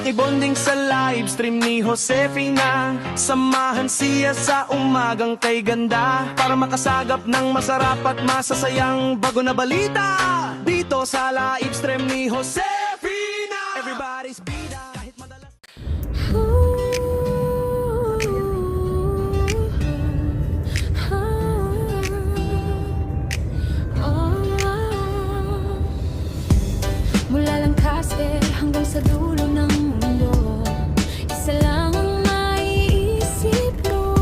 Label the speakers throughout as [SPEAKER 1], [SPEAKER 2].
[SPEAKER 1] Makibonding sa live stream ni Josefina, samahan siya sa umagang kay ganda, para makasagap ng masarap at masasayang bago na balita. Dito sa live stream ni Josefina, everybody's bida kahit madalas.
[SPEAKER 2] Mula lang kasi hanggang sa dulo ng mundo, isa lang ang maiisip mo,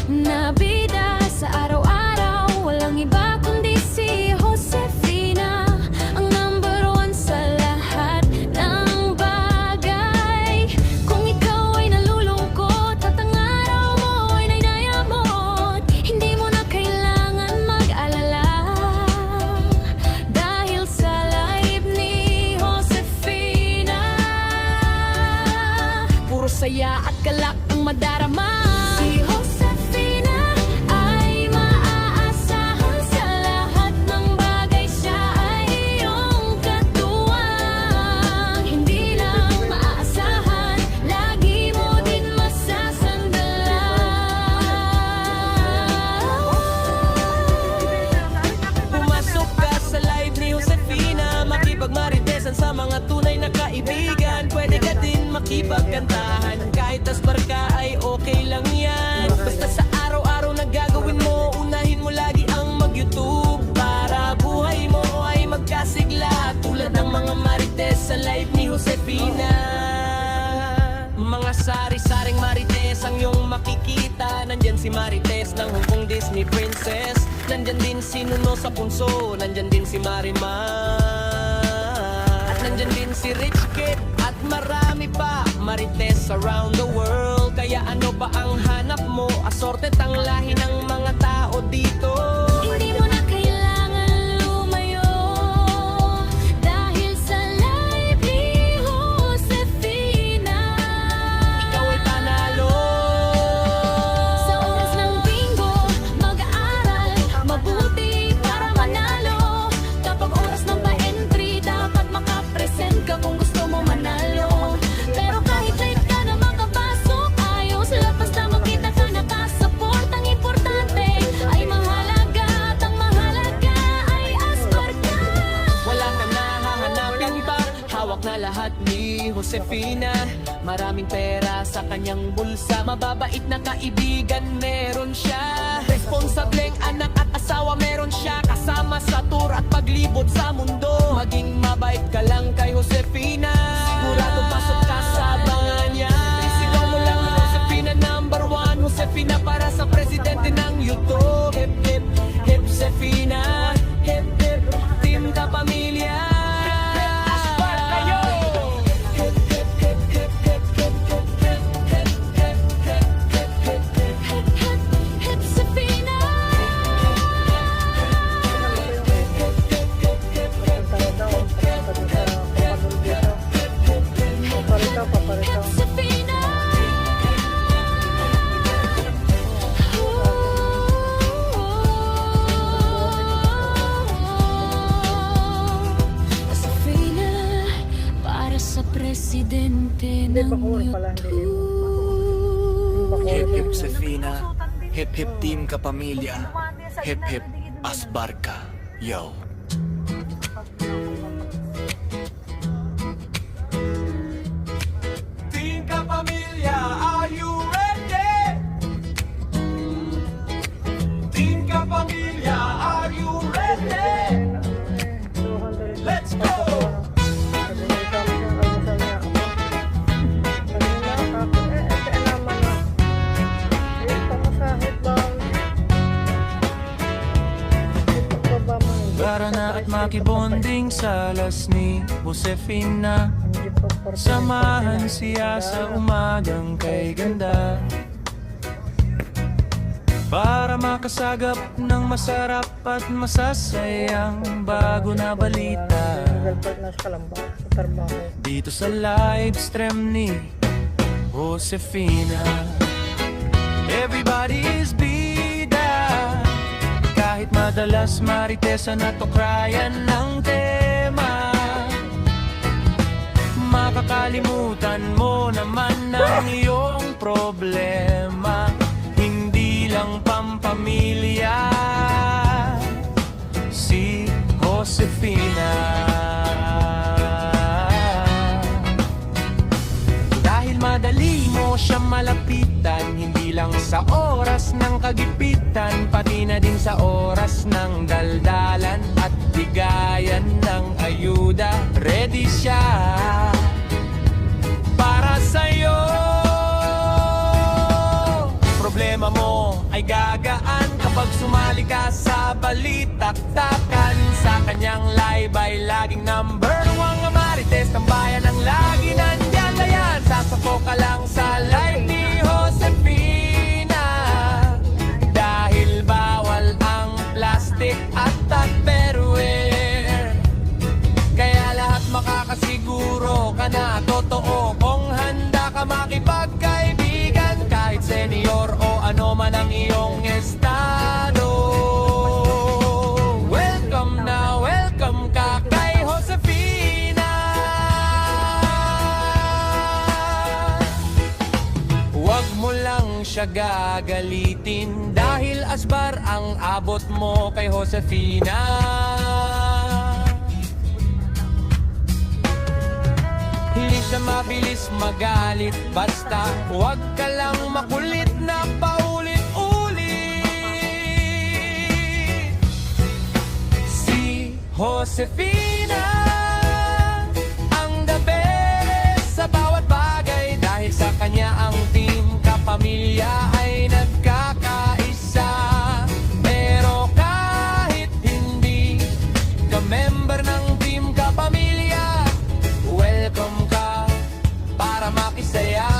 [SPEAKER 2] na bida sa araw-araw. Walang iba kundi si Josefina, ang number one sa lahat ng bagay. Kung ikaw ay nalulungkot at ang araw mo ay nainayamot, hindi mo na kailangan mag-alala, dahil sa live ni Josefina, puro saya at galak ang madarama. Si Josefina ay maaasahan sa lahat ng bagay. Siya ay iyong katuwang, hindi lang maaasahan, lagi mo din masasandalan. Pumasok ka sa live ni Josefina, makipagmaritesan sa mga tunay na kaibigan. Pwede ka din makipagkantahan, kahit asbar ka ay okay lang yan. Basta sa araw-araw na gagawin mo, unahin mo lagi ang mag-YouTube, para buhay mo ay magkasigla, tulad ng mga marites sa live ni Josefina. Mga sari-saring marites ang iyong makikita. Nandyan si Marites ng Hong Kong Disney Princess, nandyan din si Nuno sa Punso, nandyan din si Marimar, at nandyan din si Rich Kid, at marami pa marites around the world. Kaya ano ba ang hanap mo? Assorted ang lahi ng mga tao dito. Hindi mo na kailangan lumayo, dahil sa live ni Josefina, ikaw ay panalo. Sa oras ng bingo, mag-aaral mabuti para manalo. Kapag oras ng pa-entry, dapat makapresent ka kung gusto mo manalo. Pero kahit late ka na makapasok, ayos lang basta makita ka nakasupport. Ang importante ay mahalaga, at ang mahalaga ay asbar ka. Wala kang nahahanapin pa, hawak na lahat ni Josefina. Maraming pera sa kanyang bulsa, mababait na kaibigan meron siya, responsableng anak at asawa meron siya, kasama sa tour at paglibot sa mundo. Maging mabait ka lang kay Josefina, sigurado pasok ka sa abangan niya. Isigaw mo lang Josefina number one, Josefina para sa presidente ng YouTube. Hip hip hip Josefina, hip hip team ka pamilya. Asbar kayo! Hip hip hip hip hip hip hip hip hip hip hip hip hip hip hip Josefina. Josefina. Josefina para sa presidente ng YouTube.
[SPEAKER 1] Hip hip Josefina, hip hip team ka pamilya, hip hip asbar ka, yo. Team ka pamilya, are you ready? Team ka pamilya, are you ready? Let's go! Para na at makibonding sa alas ni Josefina, samahan siya sa umagang kay ganda, para makasagap ng masarap at masasayang bago na balita. Dito sa live stream ni Josefina, everybody's bida, kahit madalas maritesan at tukrayan ng tema. ang iyong problema, hindi lang pampamilya. Si Josefina. Dahil madali mo siya malapitan, hindi lang sa oras ng kagipitan, pati na din sa oras ng daldalan at bigayan ng ayuda. Ready siya para sa'yo. Problema mo ay gagaan kapag sumali ka sa balitaktakan. Sa kanyang live ay laging number one. Ang marites ng bayan ang lagi nandyan na yan. Sasako ka lang sa live ni Josefina, dahil bawal ang plastic at tupperware. Kaya lahat makakasiguro ka na totoo kung handa ka makipagkaibigan, kahit senior o ano man ang iyong estado. Welcome na welcome ka kay Josefina. Huwag mo lang siya gagalitin, dahil asbar ang abot mo kay Josefina. Hindi siya mabilis magalit, basta huwag ka lang makulit na paulit-ulit. Si Josefina ang the best sa bawat bagay, dahil sa kanya ang team kapamilya ay nagkakaisa. Pero kahit hindi ka member ng team kapamilya, welcome ka para makisaya.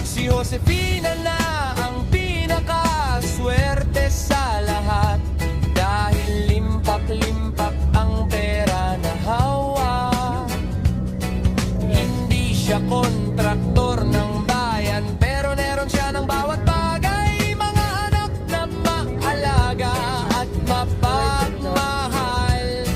[SPEAKER 1] Si Josefina na ang pinakaswerte sa lahat, dahil limpak-limpak ang pera na hawak. Hindi siya kontraktor ng bayan, pero meron siya ng bawat bagay. Mga anak na maalaga at mapagmahal.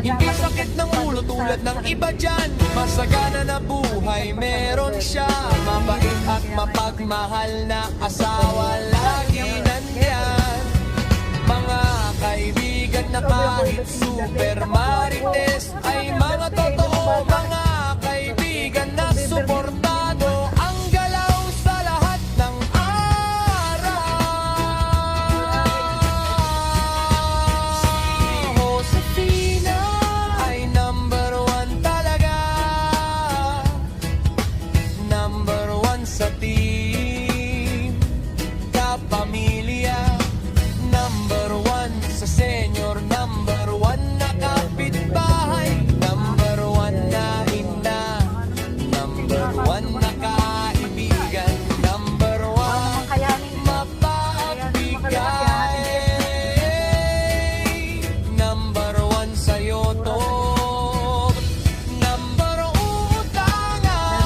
[SPEAKER 1] Hindi sakit ng ulo tulad ng iba dyan, masagana na buhay meron siya. Mabait at mapagmahal na asawa, lagi nandyan. Mga kaibigan na kahit super marites ay mga totoo, mga kaibigan na suportado. Ang galaw sa lahat ng araw. Si Josefina ay number one talaga, number one sa team kapamilya, number one sa senior, number one na kapitbahay, number one na ina, number one na kaibigan, number one mapapigay, number one sa'yo to, number utangan.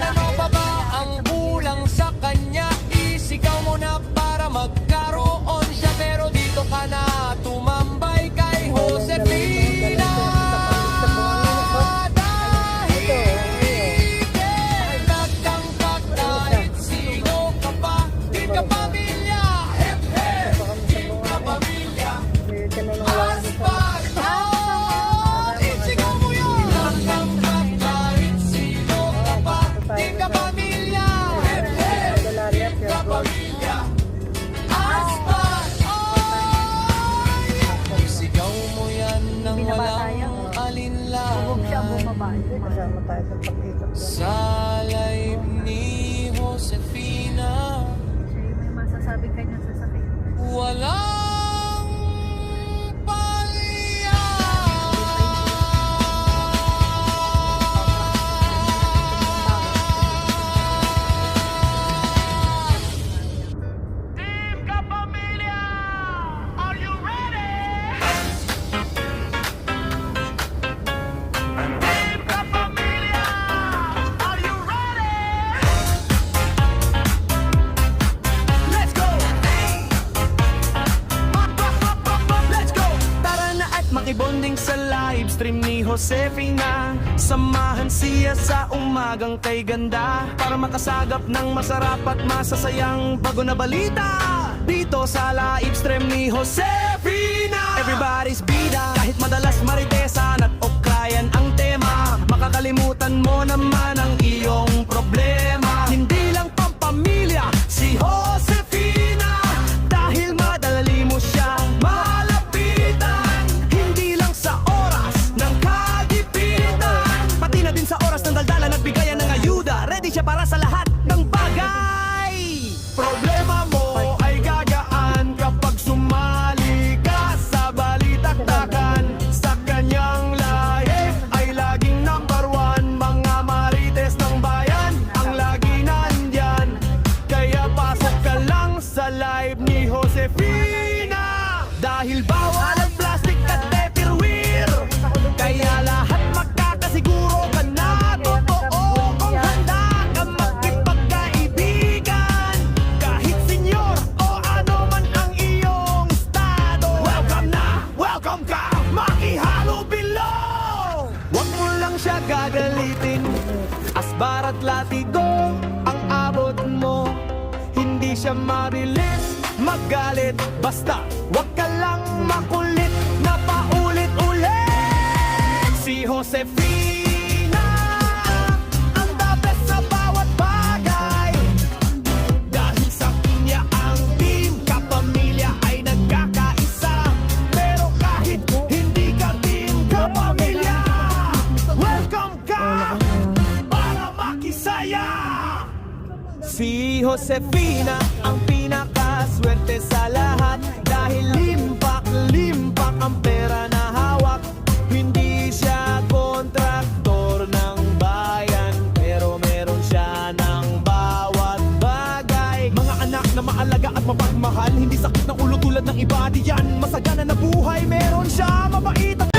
[SPEAKER 1] Ano pa ba ang kulang sa kanya? Isigaw mo na para magkaroon siya, pero dito ka na tumambay kay Josefina. Dahil nagtangkak kahit sino ka pa, di ka pamilya. Hep, hep, di ka pamilya. Aspak, isigaw mo yun. Nagtangkak kahit sino ka pa, di ka pamilya. Hep, hep, di ka pamilya. Aspak, isigaw mo yan ng walang alinlangan.
[SPEAKER 3] Kasama tayo sa pag-ikot.
[SPEAKER 1] Sa live ni Josefina,
[SPEAKER 3] May masasabi kanya sa sakit.
[SPEAKER 1] walang palya. Team Kapamilya, are you ready? Team Kapamilya, are trending sa livestream ni Josefina. Samahan siya sa umagang kay ganda para makasagap ng masarap at masasayang bago na balita. Dito sa livestream ni Josefina, everybody's bida. Kahit madalas maritesan at okrayan ang tema, makakalimutan mo naman ang iyong problema. Hindi lang pampamilya si Josefina, dahil madali mo siya malapitan. Hindi lang sa oras ng kagipitan, pati na din sa oras ng daldalan at bigayan ng ayuda. Ready siya para sa lahat ng bagay. Problema mo ay gagaan kapag sumali ka sa balitaktakan. Sa kanyang live ay laging number one. Mga marites ng bayan ang lagi nandyan. Kaya pasok ka lang sa live ni Josefina, dahil bawal ang plastic at tupperware. Kaya lahat makakasiguro ka na totoo kung handa ka makipagkaibigan. Kahit senyor o ano man ang iyong estado, welcome na, welcome ka, makihalo below. Huwag mo lang siya gagalitin, asbar at latigo ang abot mo. Hindi siya mabilis magalit, basta wag ka lang makulit na paulit-ulit. Si Josefina ang the best sa bawat bagay, dahil sa kanya ang team kapamilya ay nagkakaisa. Pero kahit hindi ka team kapamilya, welcome ka para makisaya. Si Josefina ang pinakaswerte sa lahat, dahil limpak-limpak ang pera na hawak. Hindi siya kontraktor ng bayan, pero meron siya ng bawat bagay. Mga anak na maalaga at mapagmahal, hindi sakit ng ulo tulad ng iba diyan. Masagana na buhay, meron siya, mabait at